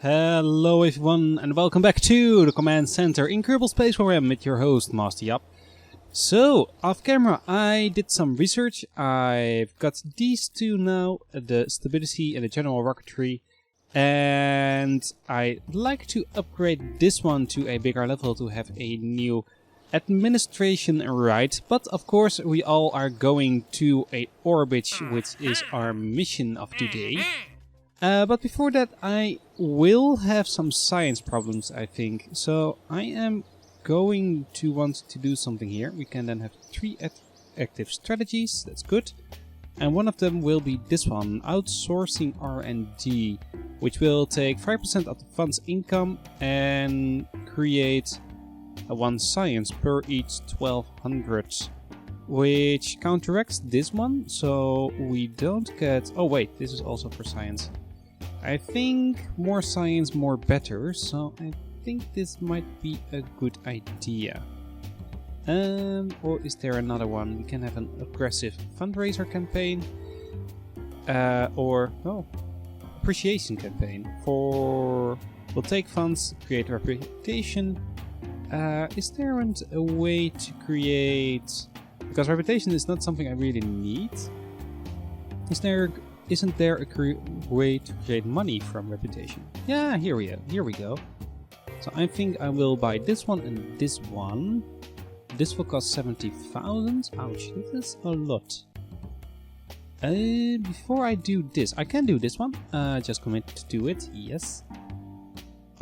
Hello everyone and welcome back to the command center in Kerbal Space where I'm with your host Master Yap. So, off camera I did some research. I've got these two now, the stability and the general rocketry. And I'd like to upgrade this one to a bigger level to have a new administration right. But of course we all are going to a orbit, which is our mission of today. But before that I will have some science problems, I think. So I am going to want to do something here. We can then have 3 active strategies, that's good. And one of them will be this one, outsourcing R&D, which will take 5% of the fund's income and create 1 science per each 1200. Which counteracts this one, so we don't get... Oh wait, this is also for science. I think more science, more better, so I think this might be a good idea. Or is there another one? We can have an aggressive fundraiser campaign. Appreciation campaign. We'll take funds, create reputation. Is there a way to create... Because reputation is not something I really need. Isn't there a way to create money from reputation? Yeah, here we go. So I think I will buy this one and this one. This will cost 70,000. Ouch, this is a lot. Before I do this, I can do this one. Just commit to do it, yes.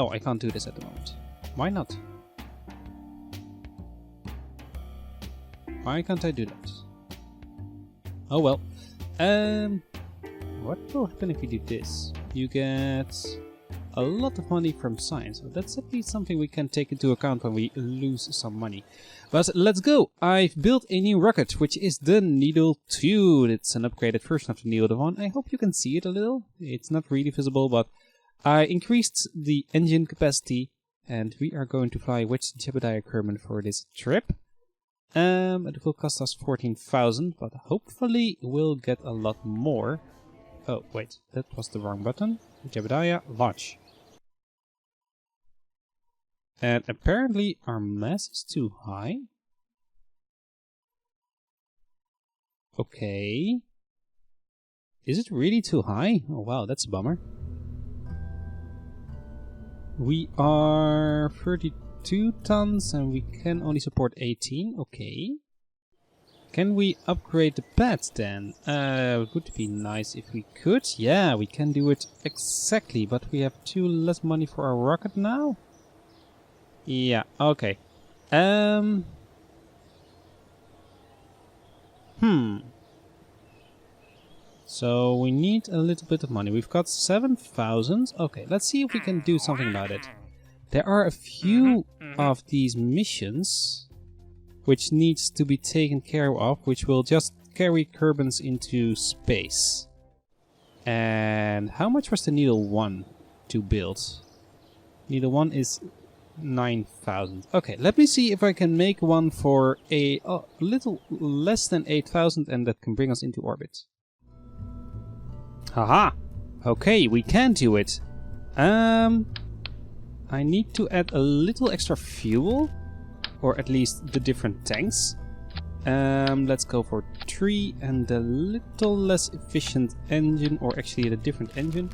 Oh, I can't do this at the moment. Why not? Why can't I do that? Oh well. What will happen if you do this? You get a lot of money from science. So that's at least something we can take into account when we lose some money. But let's go! I've built a new rocket, which is the Needle 2. It's an upgraded version of the Needle 1. I hope you can see it a little. It's not really visible, but I increased the engine capacity. And we are going to fly with Jebediah Kerman for this trip. It will cost us 14,000, but hopefully we'll get a lot more. Oh, wait, that was the wrong button. Jebediah, launch. And apparently our mass is too high. Okay. Is it really too high? Oh wow, that's a bummer. We are 32 tons and we can only support 18. Okay. Can we upgrade the pads then? It would be nice if we could. Yeah, we can do it exactly, but we have 2 less money for our rocket now. Yeah, okay. So we need a little bit of money. We've got 7,000. Okay, let's see if we can do something about it. There are a few of these missions which needs to be taken care of, which will just carry Kerbans into space. And how much was the Needle 1 to build? Needle 1 is 9,000. Okay, let me see if I can make one for a little less than 8,000 and that can bring us into orbit. Haha! Okay, we can do it. I need to add a little extra fuel. Or at least the different tanks. Let's go for 3 and a little less efficient engine, or actually a different engine.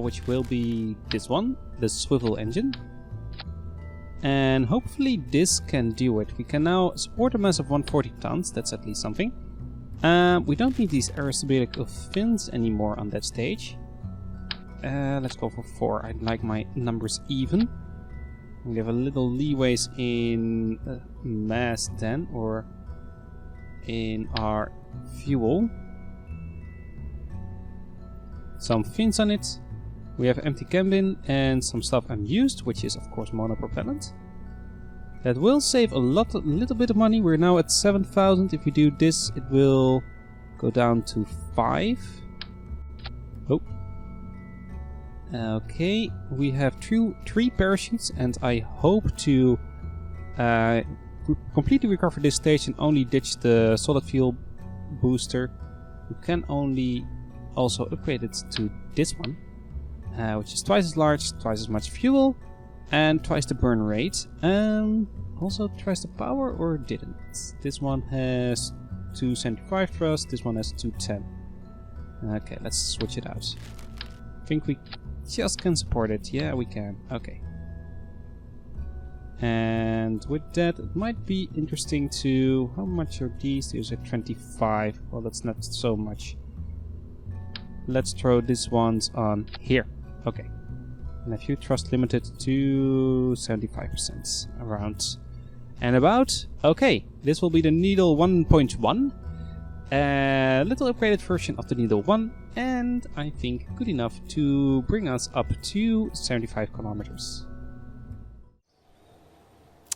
Which will be this one, the swivel engine. And hopefully this can do it. We can now support a mass of 140 tons, that's at least something. We don't need these aerostatic fins anymore on that stage. Let's go for 4, I'd like my numbers even. We have a little leeways in mass then, or in our fuel. Some fins on it. We have empty cabin and some stuff unused, which is of course monopropellant. That will save a little bit of money. We're now at 7,000. If we do this, it will go down to 5. Oh. Okay, we have 3 parachutes and I hope to completely recover this stage and only ditch the solid fuel booster. You can only also upgrade it to this one. which is twice as large, twice as much fuel, and twice the burn rate. Also twice the power, or didn't? This one has 275 thrust, this one has 210. Okay, let's switch it out. I think we just can support it. Yeah, we can. Okay. And with that, it might be interesting to... How much are these? These are 25. Well, that's not so much. Let's throw these ones on here. Okay. And a few thrust limited to 75% around and about. Okay, this will be the Needle 1.1. A little upgraded version of the Needle 1. And I think good enough to bring us up to 75 kilometers.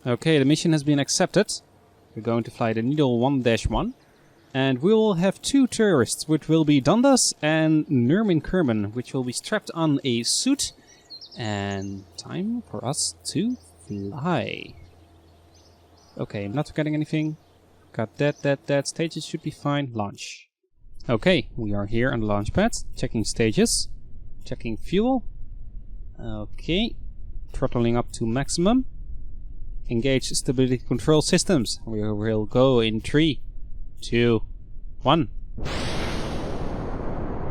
Okay, the mission has been accepted. We're going to fly the Needle 1-1. And we will have two tourists, which will be Dundas and Nurmin Kerman, which will be strapped on a suit. And time for us to fly. Okay, I'm not forgetting anything. Got that. Stages should be fine. Launch. Okay, we are here on the launch pad. Checking stages. Checking fuel. Okay. Throttling up to maximum. Engage stability control systems. We will go in 3, 2, 1.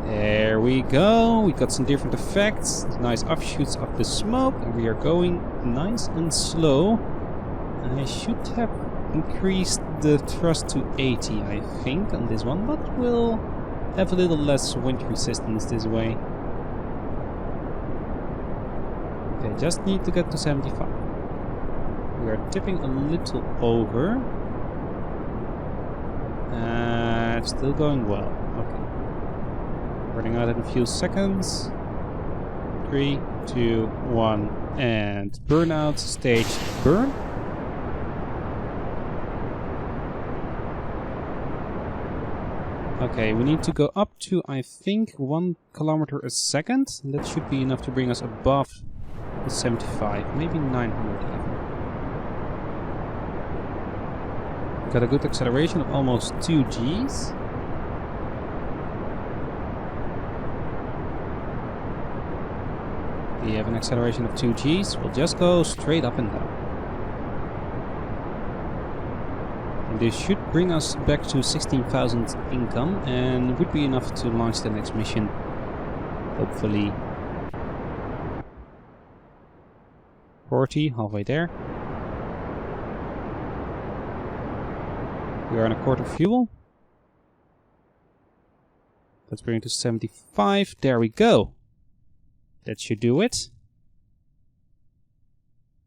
There we go. We got some different effects. Nice offshoots of the smoke. And we are going nice and slow. I should have increased the thrust to 80, I think, on this one. But we'll have a little less wind resistance this way. Okay, just need to get to 75. We are tipping a little over. Still going well. Okay. Running out in a few seconds. 3, 2, 1, and burnout stage burn. Okay, we need to go up to, I think, 1 kilometer a second. That should be enough to bring us above the 75, maybe 900 even. Got a good acceleration of almost 2 Gs. We have an acceleration of 2 Gs. We'll just go straight up and down. And this should bring us back to 16,000 income and would be enough to launch the next mission. Hopefully. 40, halfway there. We are on a quarter fuel. Let's bring it to 75. There we go. That should do it.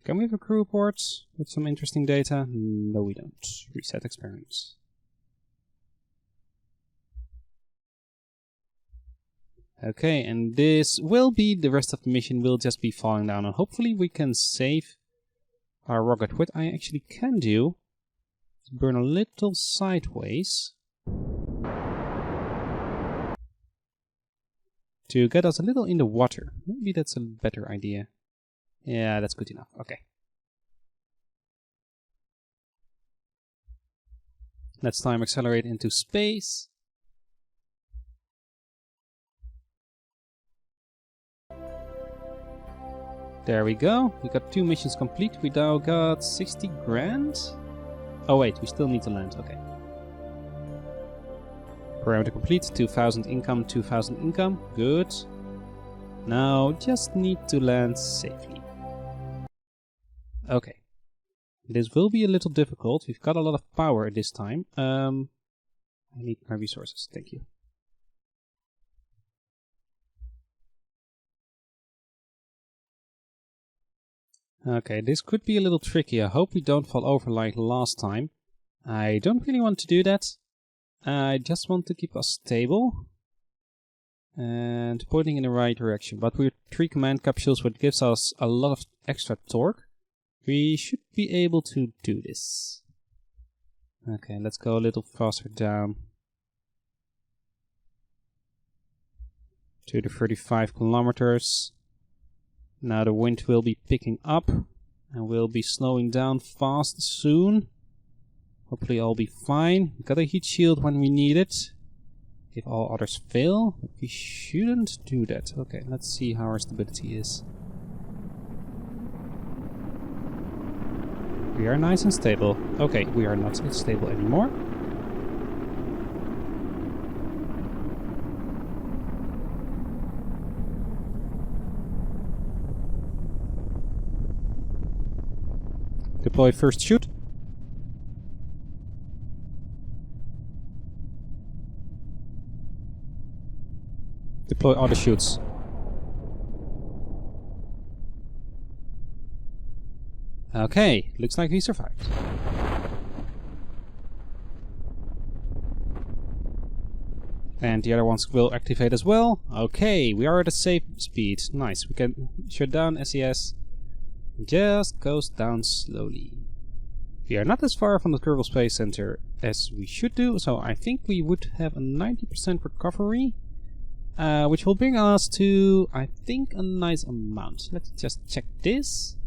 Can we have a crew report with some interesting data? No, we don't. Reset experiments. Okay, and this will be the rest of the mission. Will just be falling down, and hopefully we can save our rocket. What I actually can do is burn a little sideways to get us a little in the water. Maybe that's a better idea. Yeah, that's good enough. Okay. Let's time accelerate into space. There we go. We got 2 missions complete. We now got 60 grand. Oh wait, we still need to land. Okay. Parameter complete. 2,000 income, 2,000 income. Good. Now just need to land safely. Okay. This will be a little difficult. We've got a lot of power this time. I need my resources. Thank you. Okay, this could be a little tricky. I hope we don't fall over like last time. I don't really want to do that. I just want to keep us stable and pointing in the right direction. But we're 3 command capsules, which gives us a lot of extra torque. We should be able to do this. Okay, let's go a little faster down to the 35 kilometers. Now the wind will be picking up and we'll be slowing down fast soon. Hopefully I'll be fine. Got a heat shield when we need it. If all others fail, we shouldn't do that. Okay, let's see how our stability is. We are nice and stable. Okay, we are not stable anymore. Deploy first shoot. Deploy auto shoots. Okay, looks like we survived. And the other ones will activate as well. Okay, we are at a safe speed. Nice, we can shut down SES. Just goes down slowly. We are not as far from the Kerbal Space Center as we should do, so I think we would have a 90% recovery. Which will bring us to, I think, a nice amount. Let's just check this.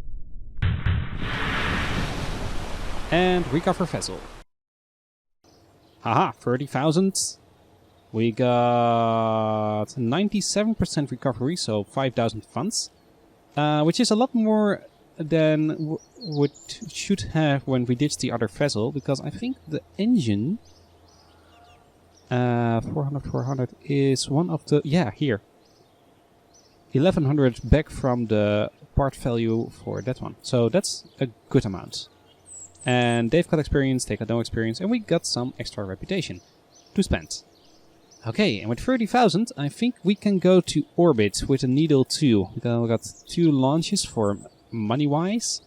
And recover vessel. Haha, 30,000. We got 97% recovery, so 5,000 funds. Which is a lot more than what should have when we ditched the other vessel, because I think the engine 400 is one of the, yeah, here 1100 back from the part value for that one, so that's a good amount. And they've got experience, they got no experience, and we got some extra reputation to spend. Okay, and with 30,000 I think we can go to orbit with a Needle 2. We got 2 launches for money-wise.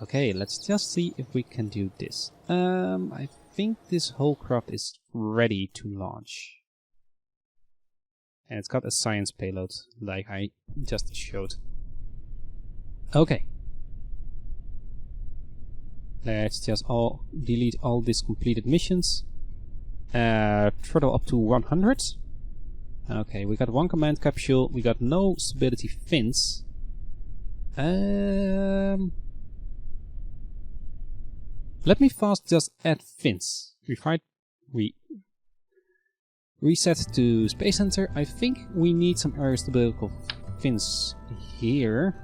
Okay, let's just see if we can do this. I think this whole craft is ready to launch. And it's got a science payload, like I just showed. Okay. Let's just delete all these completed missions. Throttle up to 100. Okay, we got 1 command capsule. We got no stability fins. Let me fast just add fins. We reset to Space Center. I think we need some aerostabilical fins here.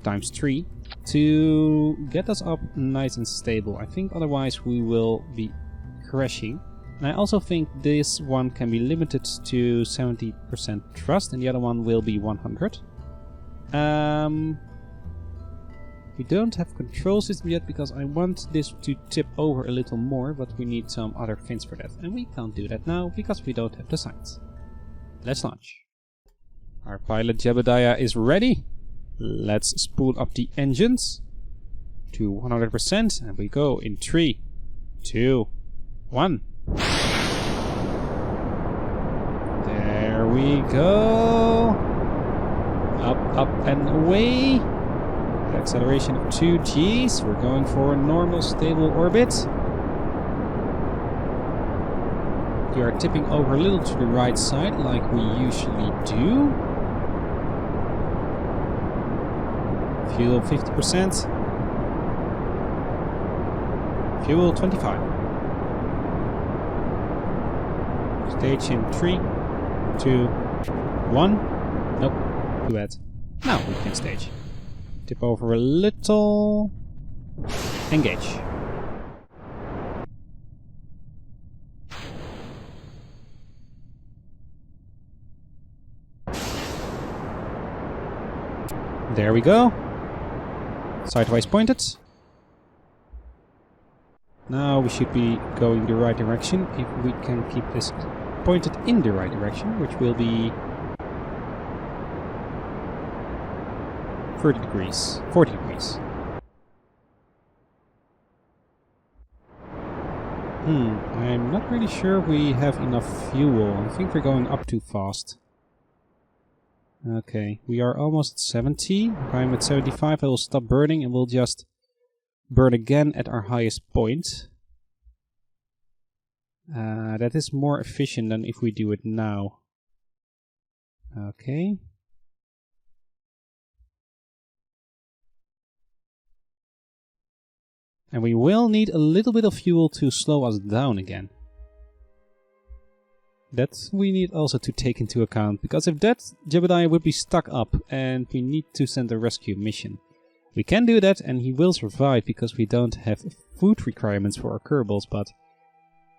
×3 to get us up nice and stable. I think otherwise we will be crashing. And I also think this one can be limited to 70% thrust and the other one will be 100. We don't have control system yet because I want this to tip over a little more, but we need some other fins for that. And we can't do that now because we don't have the signs. Let's launch. Our pilot Jebediah is ready. Let's spool up the engines to 100% and we go in 3, 2, 1. There we go. Up and away. Acceleration of 2 Gs. We're going for a normal stable orbit. You are tipping over a little to the right side like we usually do. Fuel 50%. Fuel 25. Stage in 3, 2, 1. Nope, too bad. Now we can stage. Tip over a little. Engage. There we go. Sideways pointed. Now we should be going the right direction if we can keep this pointed in the right direction, which will be 40 degrees. I'm not really sure we have enough fuel. I think we're going up too fast. Okay, we are almost at 70. If I'm at 75, I will stop burning and we'll just burn again at our highest point. That is more efficient than if we do it now. Okay. And we will need a little bit of fuel to slow us down again. That we need also to take into account, because if that Jebediah would be stuck up and we need to send a rescue mission. We can do that and he will survive because we don't have food requirements for our Kerbals, but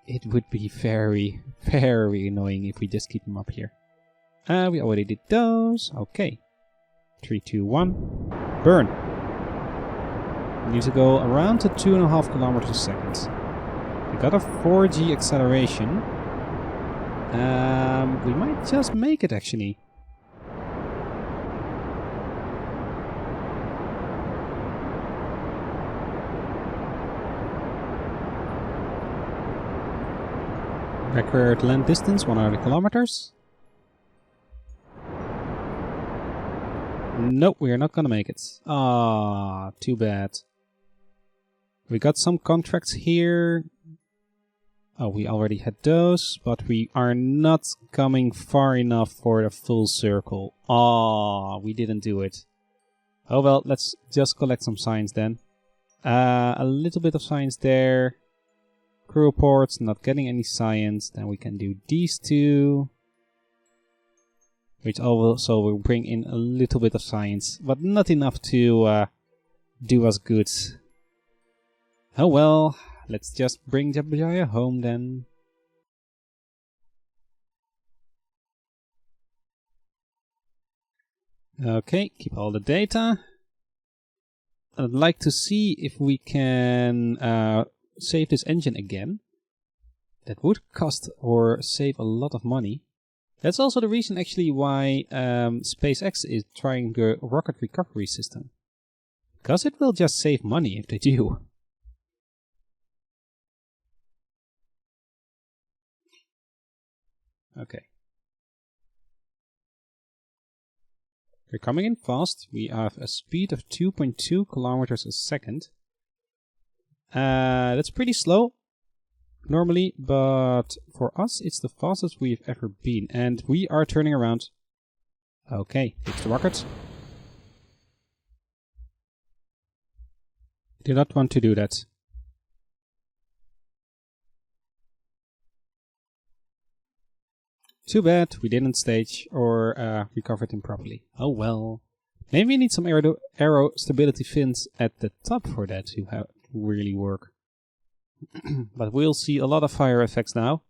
it would be very, very annoying if we just keep him up here. We already did those. Okay. 3, 2, 1. Burn. We need to go around to 2.5 kilometers a second. We got a 4G acceleration. We might just make it actually. Record land distance 100 kilometers. Nope, we are not gonna make it. Ah, too bad. We got some contracts here. Oh, we already had those, but we are not coming far enough for the full circle. Ah, we didn't do it. Oh well, let's just collect some science then. A little bit of science there. Crew reports, not getting any science. Then we can do these two. Which also will bring in a little bit of science, but not enough to do us good. Oh well, let's just bring Jebediah home then. Okay, keep all the data. I'd like to see if we can save this engine again. That would cost or save a lot of money. That's also the reason actually why SpaceX is trying the rocket recovery system. Because it will just save money if they do. Okay. We're coming in fast. We have a speed of 2.2 kilometers a second. That's pretty slow normally, but for us it's the fastest we've ever been. And we are turning around. Okay, fix the rocket. Did not want to do that. Too bad we didn't stage or recovered him properly. Oh well. Maybe we need some aero stability fins at the top for that to really work. But we'll see a lot of fire effects now.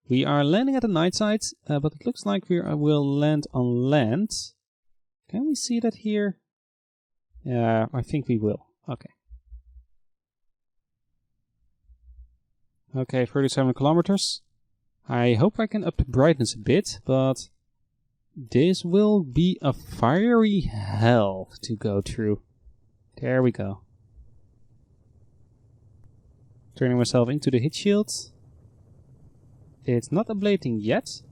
We are landing at the night side, but it looks like we will land on land. Can we see that here? Yeah, I think we will. Okay. Okay, 37 kilometers. I hope I can up the brightness a bit, but this will be a fiery hell to go through. There we go. Turning myself into the hit shield. It's not ablating yet.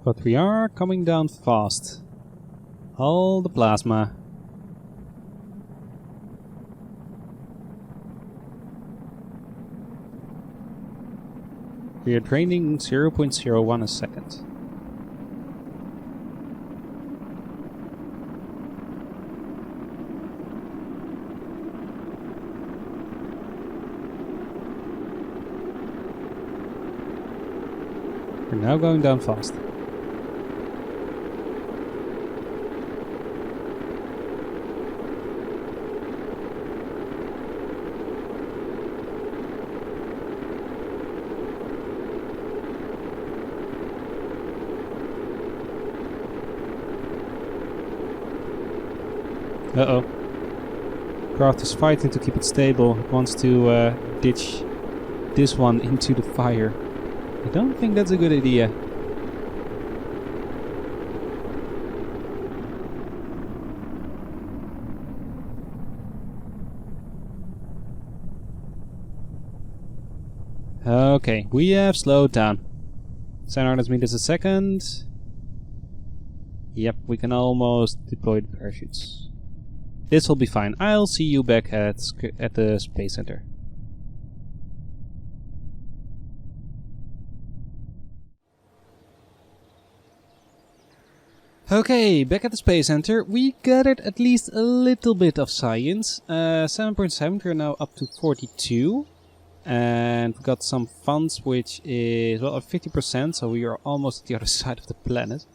But we are coming down fast. All the plasma. We are draining 0.01 a second. We're now going down fast. Uh-oh. Craft is fighting to keep it stable. It wants to ditch this one into the fire. I don't think that's a good idea. Okay, we have slowed down. 700 meters a second. Yep, we can almost deploy the parachutes. This will be fine. I'll see you back at the Space Center. Okay, back at the Space Center, we gathered at least a little bit of science. 7.7, we're now up to 42. And we got some funds, which is, well, 50%, so we are almost at the other side of the planet.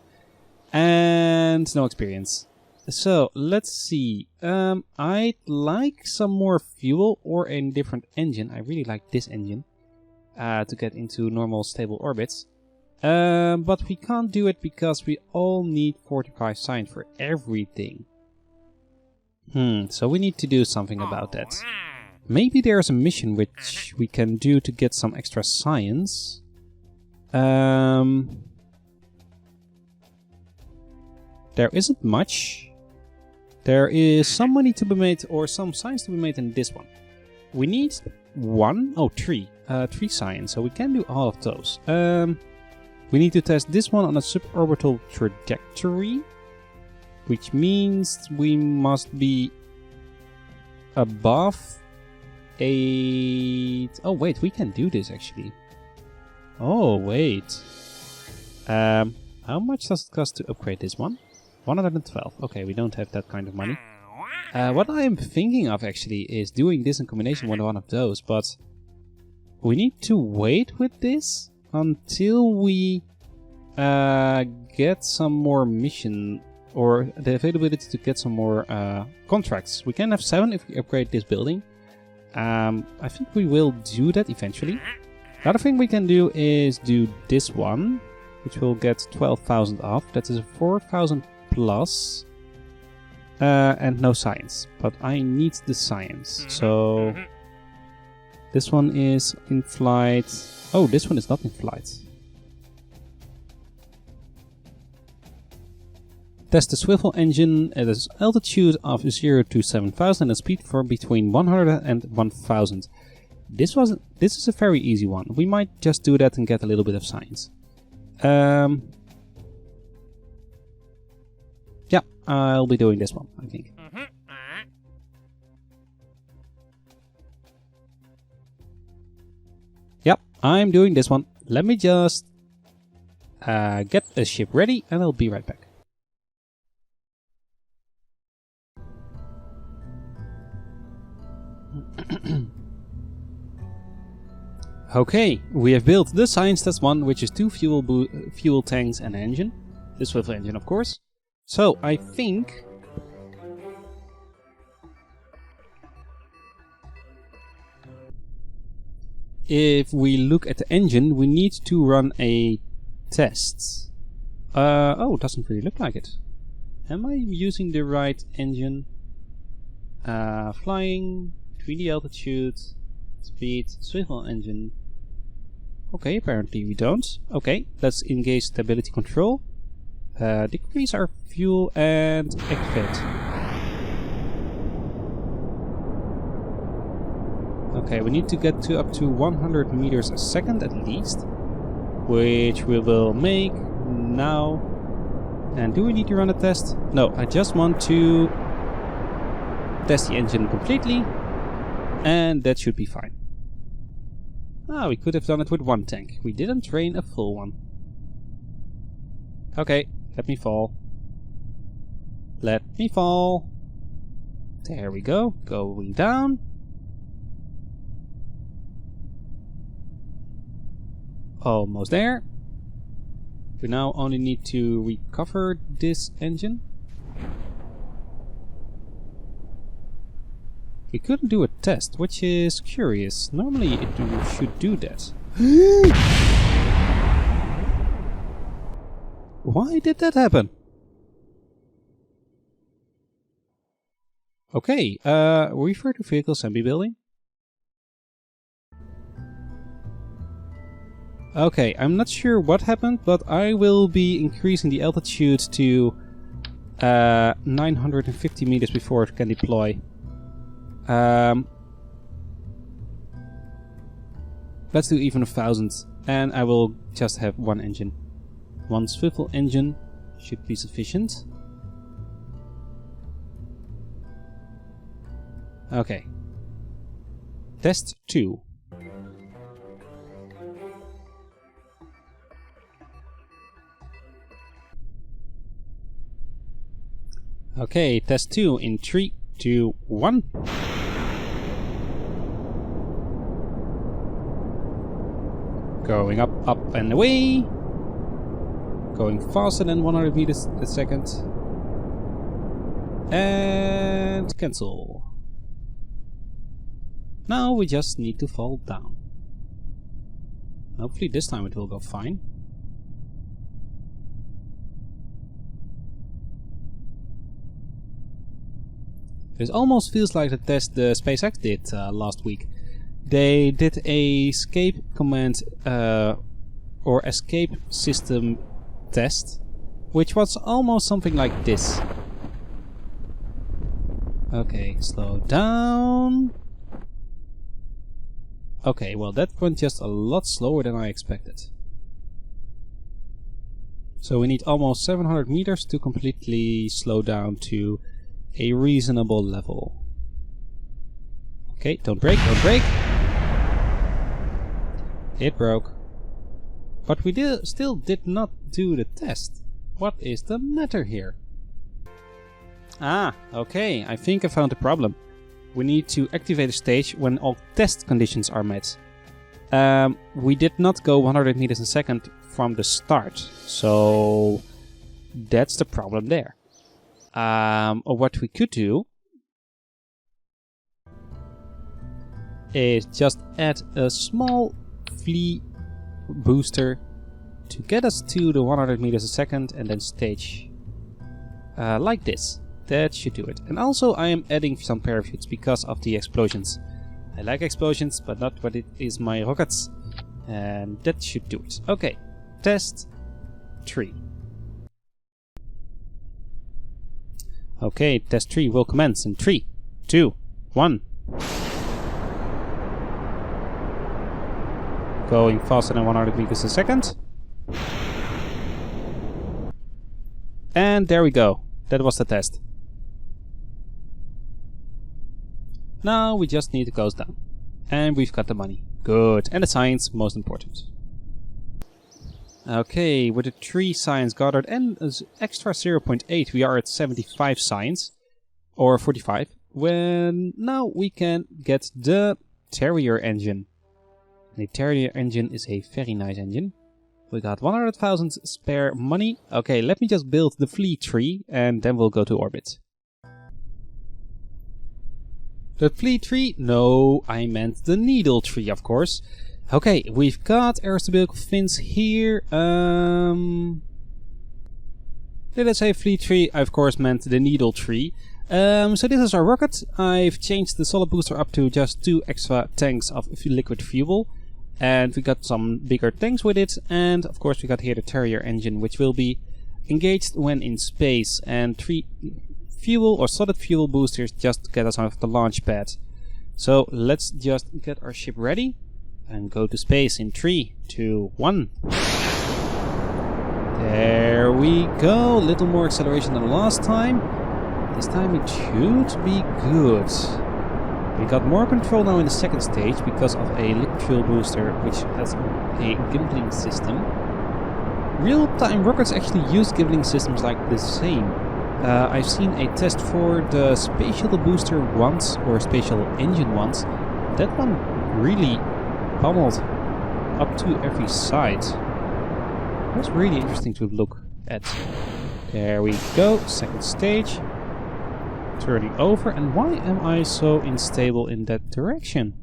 And no experience. So, let's see. I'd like some more fuel or a different engine. I really like this engine to get into normal stable orbits. But we can't do it because we all need 45 science for everything. So we need to do something about that. Maybe there's a mission which we can do to get some extra science. There isn't much. There is some money to be made or some science to be made in this one. We need three science, so we can do all of those. We need to test this one on a suborbital trajectory, which means we must be above 8. Oh wait, we can do this actually. Oh wait. How much does it cost to upgrade this one? 112. Okay, we don't have that kind of money. What I am thinking of actually is doing this in combination with one of those, but we need to wait with this until we get some more mission or the availability to get some more contracts. We can have 7 if we upgrade this building. I think we will do that eventually. Another thing we can do is do this one, which will get 12,000 off. That is a 4,000 plus. And no science, but I need the science. So this one is in flight. Oh, this one is not in flight. Test the swivel engine at an altitude of 0 to 7,000 and speed for between 100 and 1,000. This is a very easy one. We might just do that and get a little bit of science. Yeah, I'll be doing this one, I think. Yep, I'm doing this one. Let me just get a ship ready and I'll be right back. Okay, we have built the science test one, which is 2 fuel tanks and an engine. The swivel engine, of course. So, I think if we look at the engine, we need to run a test. Oh, it doesn't really look like it. Am I using the right engine? Flying, 3D altitude, speed, swivel engine. Okay, apparently we don't. Okay, let's engage stability control. Decrease our fuel and activate. Okay, we need to get to up to 100 meters a second at least, which we will make now. And do we need to run a test? No, I just want to test the engine completely, and that should be fine. Ah, we could have done it with 1 tank. We didn't train a full one. Okay, let me fall. Let me fall. There we go. Going down. Almost there. We now only need to recover this engine. We couldn't do a test, which is curious. Normally it should do that. Why did that happen? Okay, refer to vehicle assembly building. Okay, I'm not sure what happened, but I will be increasing the altitude to 950 meters before it can deploy. Let's do even 1,000, and I will just have 1 engine. 1 swivel engine should be sufficient. Okay. Test 2. Okay, test 2 in 3, 2, 1. Going up, up and away. Going faster than 100 meters a second. And cancel. Now we just need to fall down. Hopefully this time it will go fine. This almost feels like the test the SpaceX did last week. They did a escape command or escape system test, which was almost something like this. Okay, slow down. Okay, well that went just a lot slower than I expected. So we need almost 700 meters to completely slow down to a reasonable level. Okay, don't break, don't break. It broke. But we still did not do the test. What is the matter here? Ah, okay, I think I found the problem. We need to activate a stage when all test conditions are met. We did not go 100 meters a second from the start, so that's the problem there. Or what we could do is just add a small flea booster to get us to the 100 meters a second and then stage like this. That should do it. And also I am adding some parachutes because of the explosions. I like explosions, but not when it is my rockets. And that should do it. Okay, test 3. Okay, test 3 will commence in 3, 2, 1. Going faster than 100 meters a second. And there we go. That was the test. Now we just need to close down. And we've got the money. Good. And the science, most important. Okay, with the 3 science gathered and an extra 0.8, we are at 75 science. Or 45. When now we can get the Terrier engine. The Terrier engine is a very nice engine. We got 100,000 spare money. Okay, let me just build the flea tree and then we'll go to orbit. The flea tree? No, I meant the needle tree, of course. Okay, we've got aerostabilical fins here. Did I say flea tree? I of course meant the needle tree. So this is our rocket. I've changed the solid booster up to just 2 extra tanks of liquid fuel. And we got some bigger tanks with it. And of course we got here the Terrier engine, which will be engaged when in space. And 3 fuel or solid fuel boosters just to get us off the launch pad. So let's just get our ship ready and go to space in 3, 2, 1. There we go. A little more acceleration than last time. This time it should be good. We got more control now in the second stage because of a liquid fuel booster which has a gimbling system. Real-time rockets actually use gimbling systems like the same. I've seen a test for the spatial booster once, or spatial engine once. That one really pummeled up to every side. It was really interesting to look at. There we go, second stage. Turning over, and why am I so unstable in that direction?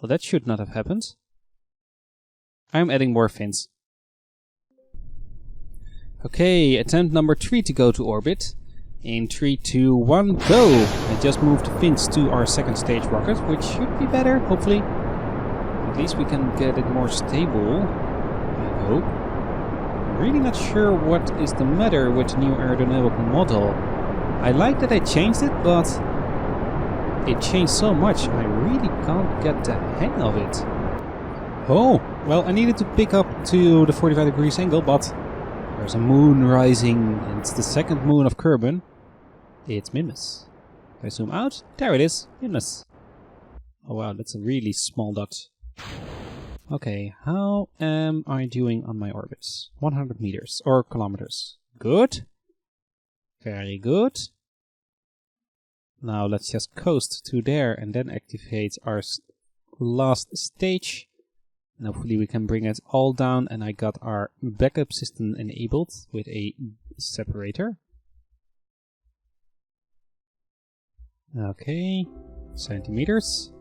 Well, that should not have happened. I'm adding more fins. Okay, attempt number 3 to go to orbit. In 3, 2, 1, go! I just moved the fins to our second stage rocket, which should be better, hopefully. At least we can get it more stable, I hope. I'm really not sure what is the matter with the new aerodynamic model. I like that I changed it, but it changed so much, I really can't get the hang of it. Oh, well, I needed to pick up to the 45 degrees angle, but there's a moon rising, and it's the second moon of Kerbin. It's Mimas. If I zoom out, there it is, Mimas. Oh wow, that's a really small dot. Okay, how am I doing on my orbits? 100 meters, or kilometers. Good. Very good. Now let's just coast to there and then activate our last stage. And hopefully we can bring it all down, and I got our backup system enabled with a separator. Okay, centimeters.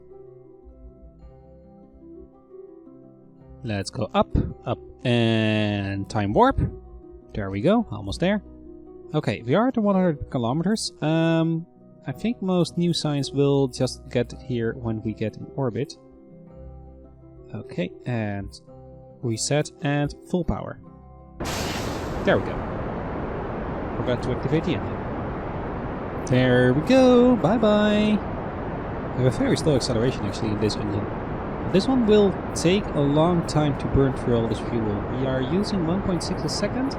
Let's go up, up, and time warp. There we go, almost there. Okay, we are at 100 kilometers. I think most new signs will just get here when we get in orbit. Okay, and reset and full power. There we go. Forgot to activate the engine. There we go, bye bye. We have a very slow acceleration actually in this engine. This one will take a long time to burn through all this fuel. We are using 1.6 a second,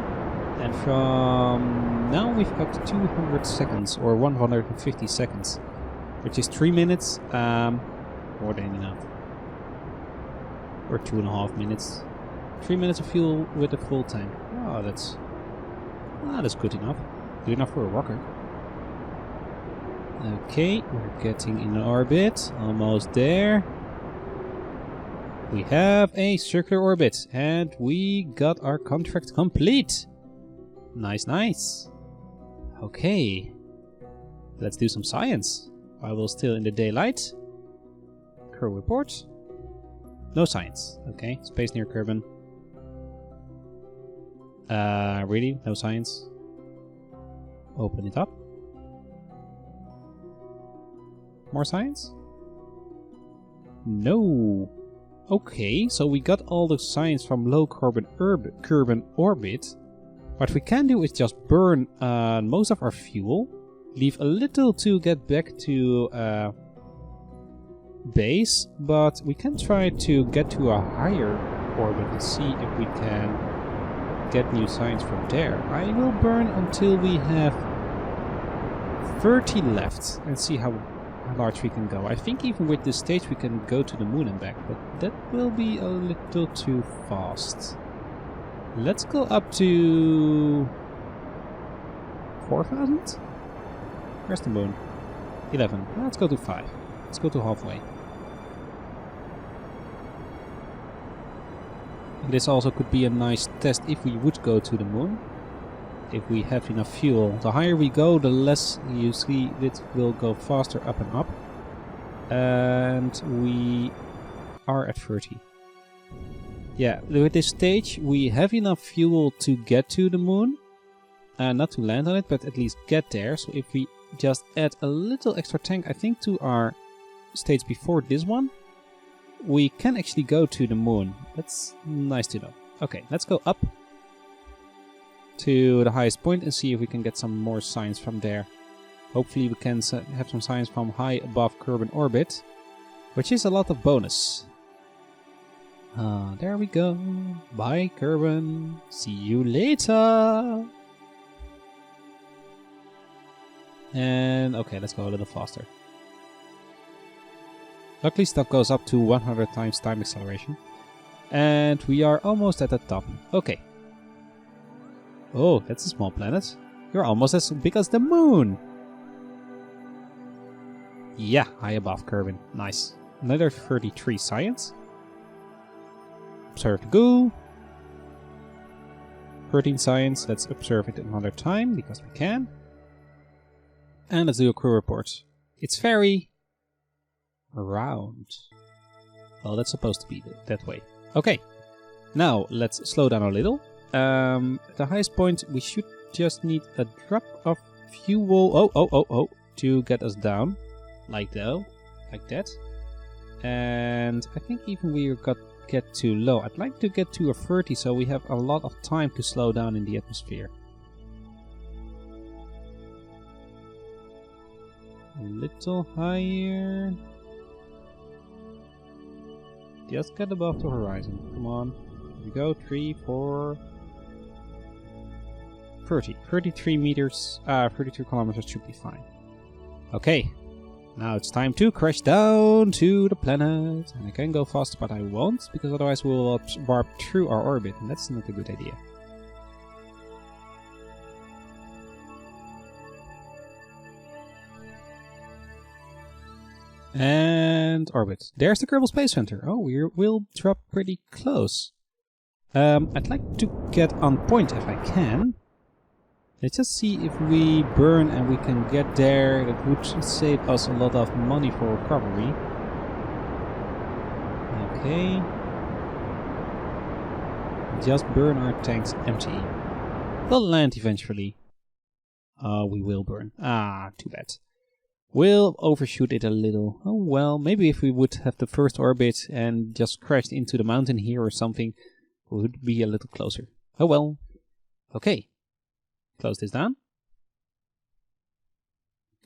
and from now we've got 200 seconds or 150 seconds, which is 3 minutes, more than enough. Or 2.5 minutes. 3 minutes of fuel with a full tank. Oh, that's good enough. Good enough for a rocket. Okay, we're getting in orbit. Almost there. We have a circular orbit, and we got our contract complete. Nice, nice. Okay, let's do some science while we're still in the daylight. Crew report. No science. Okay, space near Kerbin. Really? No science? Open it up. More science? No. Okay, so we got all the science from low Kerbin orbit. What we can do is just burn most of our fuel, leave a little to get back to base, but we can try to get to a higher orbit and see if we can get new science from there. I will burn until we have 30 left and see how large we can go. I think even with this stage we can go to the moon and back, but that will be a little too fast. Let's go up to 4,000? Where's the moon? 11. Let's go to 5. Let's go to halfway. This also could be a nice test if we would go to the moon. If we have enough fuel. The higher we go, the less you see it will go faster up and up. And we are at 30. Yeah, with this stage we have enough fuel to get to the moon. Not to land on it, but at least get there. So if we just add a little extra tank, I think, to our stage before this one, we can actually go to the moon. That's nice to know. Okay, let's go up to the highest point and see if we can get some more science from there. Hopefully we can have some science from high above Kerbin orbit, which is a lot of bonus. There we go. Bye, Kerbin. See you later. And okay, let's go a little faster. Luckily stuff goes up to 100 times time acceleration. And we are almost at the top. Okay. Oh, that's a small planet. You're almost as big as the moon. Yeah, high above Kerbin. Nice. Another 33 science. Observe the goo. 13 science. Let's observe it another time because we can. And let's do a crew report. It's very round. Well, that's supposed to be that way. Okay. Now, let's slow down a little. At the highest point, we should just need a drop of fuel. Oh, to get us down. Like that. And I think even we get too low. I'd like to get to a 30 so we have a lot of time to slow down in the atmosphere. A little higher. Just get above the horizon. Come on. Here we go. 3, 4... 30. 33 meters. 32 kilometers should be fine. Okay. Now it's time to crash down to the planet. And I can go faster, but I won't, because otherwise we'll warp through our orbit, and that's not a good idea. And orbit. There's the Kerbal Space Center. Oh, we'll drop pretty close. I'd like to get on point if I can. Let's just see if we burn and we can get there. That would save us a lot of money for recovery. Okay. Just burn our tanks empty. We'll land eventually. We will burn. Ah, too bad. We'll overshoot it a little. Oh well, maybe if we would have the first orbit and just crashed into the mountain here or something, we would be a little closer. Oh well. Okay. Close this down.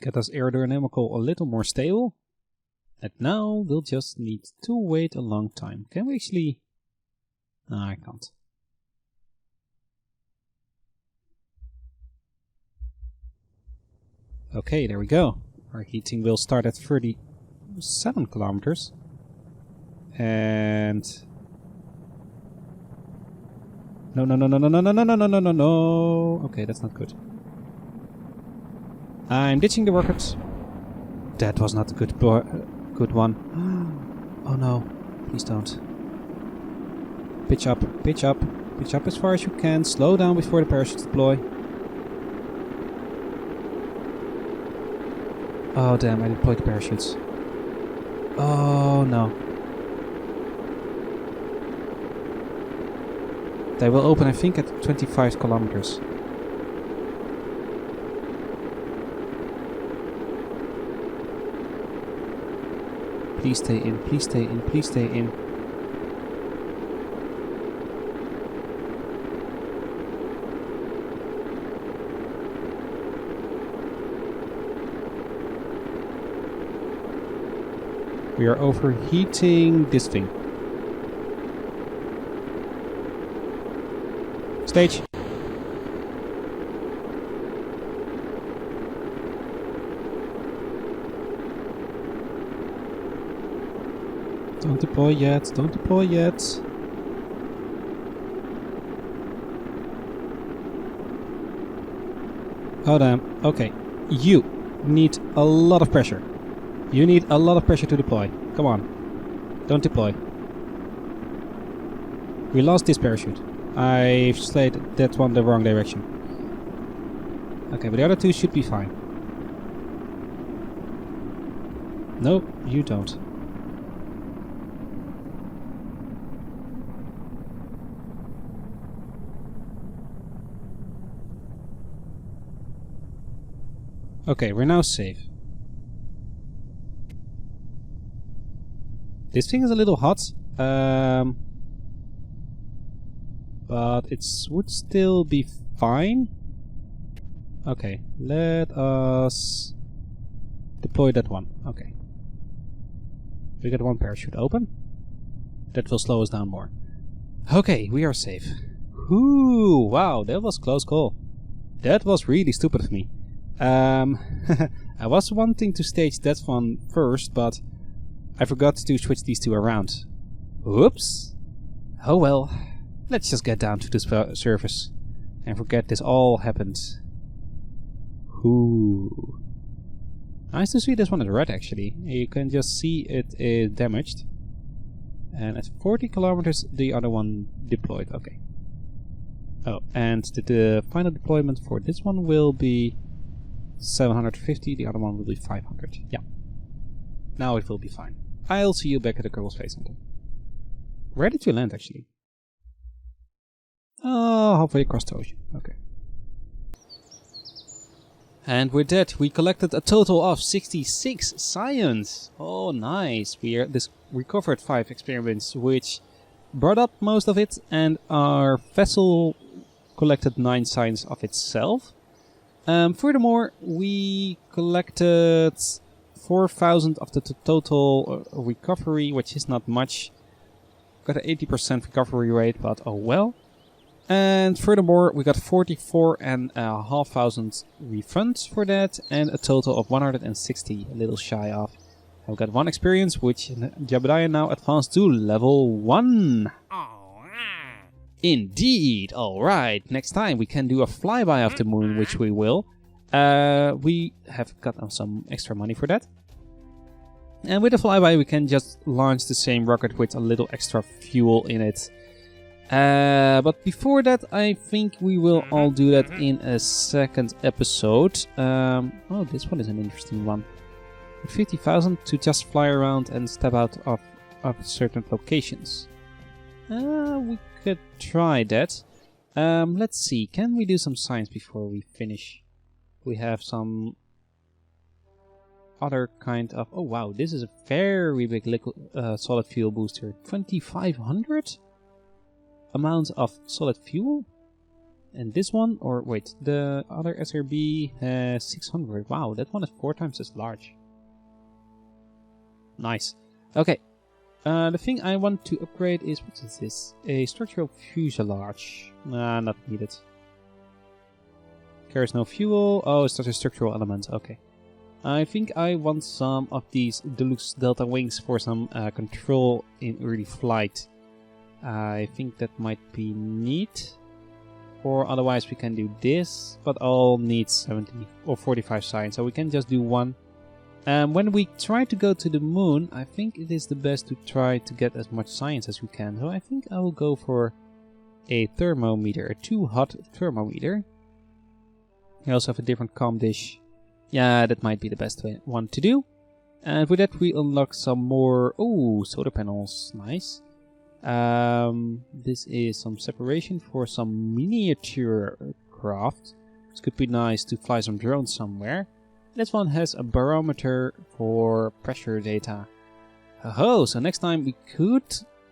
Get us aerodynamical a little more stable. And now we'll just need to wait a long time. Can we actually... No, I can't. Okay, there we go. Our heating will start at 37 kilometers. And... No. Okay, that's not good. I'm ditching the rocket. That was not a good one. Oh no, please don't. Pitch up. Pitch up as far as you can. Slow down before the parachutes deploy. Oh damn, I deployed the parachutes. Oh no. They will open, I think, at 25 kilometers. Please stay in, please stay in, please stay in. We are overheating this thing. Stage. Don't deploy yet, don't deploy yet. Oh damn, okay. You need a lot of pressure. You need a lot of pressure to deploy. Come on. Don't deploy. We lost this parachute. I've slayed that one the wrong direction. Okay, but the other two should be fine. No, you don't. Okay, we're now safe. This thing is a little hot, but it would still be fine. Okay, let us deploy that one. Okay. We got one parachute open. That will slow us down more. Okay, we are safe. Ooh, wow, that was close call. That was really stupid of me. I was wanting to stage that one first, but I forgot to switch these two around. Whoops. Oh well. Let's just get down to the surface and forget this all happened. Ooh. Nice to see this one in red actually. You can just see it is damaged. And at 40 kilometers the other one deployed. Okay. Oh, and the final deployment for this one will be 750, the other one will be 500. Yeah. Now it will be fine. I'll see you back at the Kerbal Space Center. Where did you land actually? Oh, halfway across the ocean. Okay. And with that, we collected a total of 66 science. Oh, nice. We recovered 5 experiments, which brought up most of it, and our vessel collected 9 science of itself. Furthermore, we collected 4,000 of the total recovery, which is not much. Got an 80% recovery rate, but oh well. And furthermore, we got 44,500 refunds for that, and a total of 160, a little shy of. I've got 1 experience, which Jebediah now advanced to level 1. Indeed, alright. Next time we can do a flyby of the moon, which we will. We have got some extra money for that. And with the flyby we can just launch the same rocket with a little extra fuel in it. But before that I think we will all do that in a second episode. Oh, this one is an interesting one. With 50,000 to just fly around and step out of certain locations. We could try that. Let's see, can we do some science before we finish? We have some other kind of... Oh wow, this is a very big liquid, solid fuel booster. 2,500 amount of solid fuel? And this one, or wait, the other SRB has 600. Wow, that one is 4 times as large. Nice. Okay. The thing I want to upgrade is, what is this? A structural fuselage. Nah, not needed. Carries no fuel. Oh, it's just a structural element. Okay. I think I want some of these deluxe delta wings for some control in early flight. I think that might be neat. Or otherwise we can do this, but all needs 70 or 45 science, so we can just do one. When we try to go to the moon, I think it is the best to try to get as much science as we can. So I think I will go for a thermometer, a too hot thermometer. We also have a different comm dish. Yeah, that might be the best one to do. And with that we unlock some more... Oh, solar panels. Nice. This is some separation for some miniature craft. This could be nice to fly some drones somewhere. This one has a barometer for pressure data. Oh, so next time we could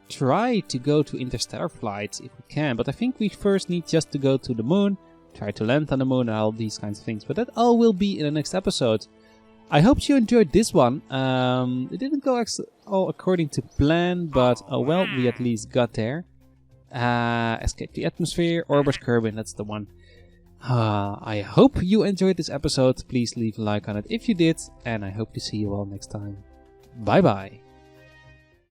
try to go to interstellar flights if we can. But I think we first need just to go to the moon, try to land on the moon and all these kinds of things. But that all will be in the next episode. I hope you enjoyed this one. It didn't go all according to plan, but oh well, we at least got there. Escape the atmosphere, Orbis Kerbin, that's the one. I hope you enjoyed this episode. Please leave a like on it if you did, and I hope to see you all next time. Bye bye.